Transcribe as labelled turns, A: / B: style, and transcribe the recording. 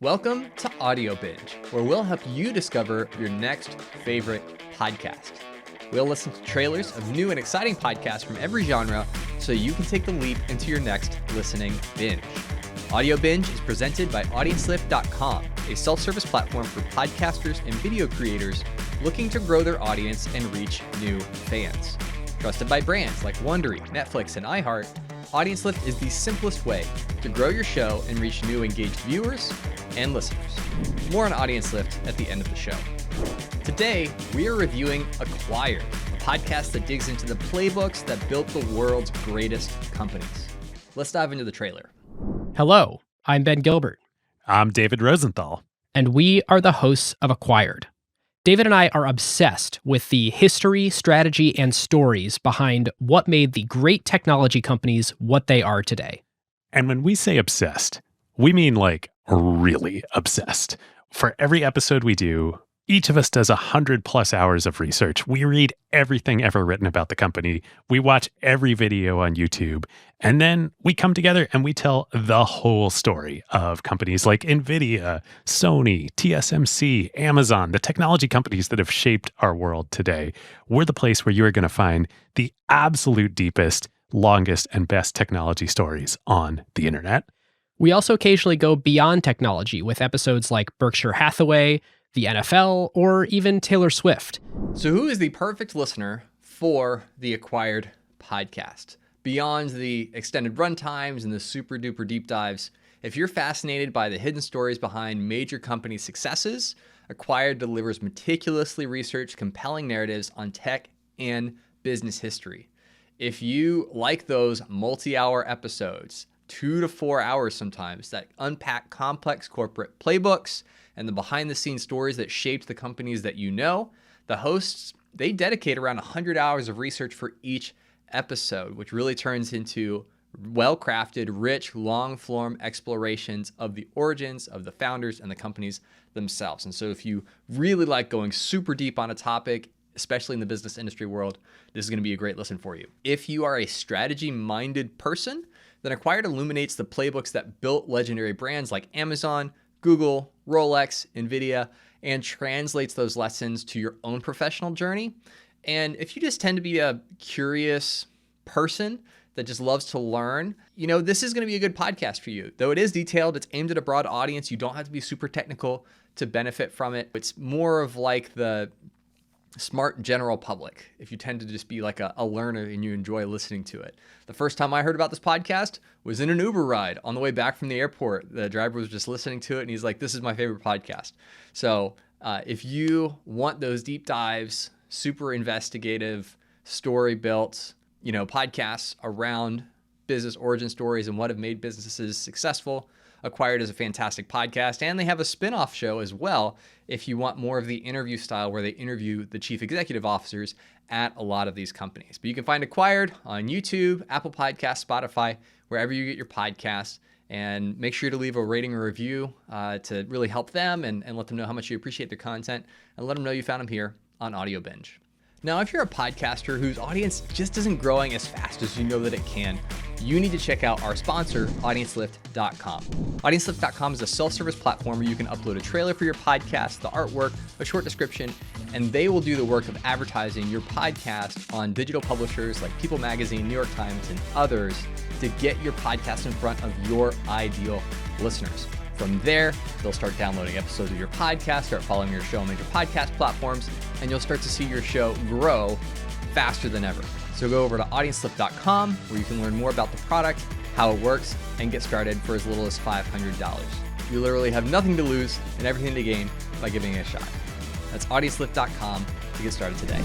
A: Welcome to Audio Binge, where we'll help you discover your next favorite podcast. We'll listen to trailers of new and exciting podcasts from every genre so you can take the leap into your next listening binge. Audio Binge is presented by AudienceLift.com, a self-service platform for podcasters and video creators looking to grow their audience and reach new fans. Trusted by brands like Wondery, Netflix, and iHeart, AudienceLift is the simplest way to grow your show and reach new engaged viewers and listeners. More on AudienceLift at the end of the show. Today, we are reviewing Acquired, a podcast that digs into the playbooks that built the world's greatest companies. Let's dive into the trailer.
B: Hello, I'm Ben Gilbert.
C: I'm David Rosenthal.
B: And we are the hosts of Acquired. David and I are obsessed with the history, strategy, and stories behind what made the great technology companies what they are today.
C: And when we say obsessed, we mean like really obsessed. For every episode we do, each of us does 100+ hours of research. We read everything ever written about the company. We watch every video on YouTube. And then we come together and we tell the whole story of companies like NVIDIA, Sony, TSMC, Amazon, the technology companies that have shaped our world today. We're the place where you are going to find the absolute deepest, longest, and best technology stories on the internet.
B: We also occasionally go beyond technology with episodes like Berkshire Hathaway, the NFL, or even Taylor Swift.
A: So who is the perfect listener for the Acquired podcast? Beyond the extended run times and the super duper deep dives, if you're fascinated by the hidden stories behind major company successes, Acquired delivers meticulously researched, compelling narratives on tech and business history. If you like those multi-hour episodes, 2 to 4 hours sometimes, that unpack complex corporate playbooks and the behind-the-scenes stories that shaped the companies that you know, the hosts, they dedicate around 100 hours of research for each episode, which really turns into well-crafted, rich, long-form explorations of the origins of the founders and the companies themselves. And so if you really like going super deep on a topic, especially in the business industry world, this is going to be a great listen for you. If you are a strategy-minded person, then Acquired illuminates the playbooks that built legendary brands like Amazon, Google, Rolex, NVIDIA, and translates those lessons to your own professional journey. And if you just tend to be a curious person that just loves to learn, this is going to be a good podcast for you. Though it is detailed, it's aimed at a broad audience. You don't have to be super technical to benefit from it. It's more of like the smart general public, if you tend to just be like a learner and you enjoy listening to it. The first time I heard about this podcast was in an Uber ride on the way back from the airport. The driver was just listening to it and he's like, this is my favorite podcast. So if you want those deep dives, super investigative, story built, podcasts around business origin stories and what have made businesses successful, Acquired is a fantastic podcast, and they have a spin-off show as well if you want more of the interview style where they interview the chief executive officers at a lot of these companies. But you can find Acquired on YouTube, Apple Podcasts, Spotify, wherever you get your podcasts, and make sure to leave a rating or review to really help them and let them know how much you appreciate their content, and let them know you found them here on Audio Binge. Now, if you're a podcaster whose audience just isn't growing as fast as you know that it can, you need to check out our sponsor, AudienceLift.com. AudienceLift.com is a self-service platform where you can upload a trailer for your podcast, the artwork, a short description, and they will do the work of advertising your podcast on digital publishers like People Magazine, New York Times, and others to get your podcast in front of your ideal listeners. From there, they'll start downloading episodes of your podcast, start following your show on major podcast platforms, and you'll start to see your show grow faster than ever. So go over to AudienceLift.com where you can learn more about the product, how it works, and get started for as little as $500. You literally have nothing to lose and everything to gain by giving it a shot. That's AudienceLift.com to get started today.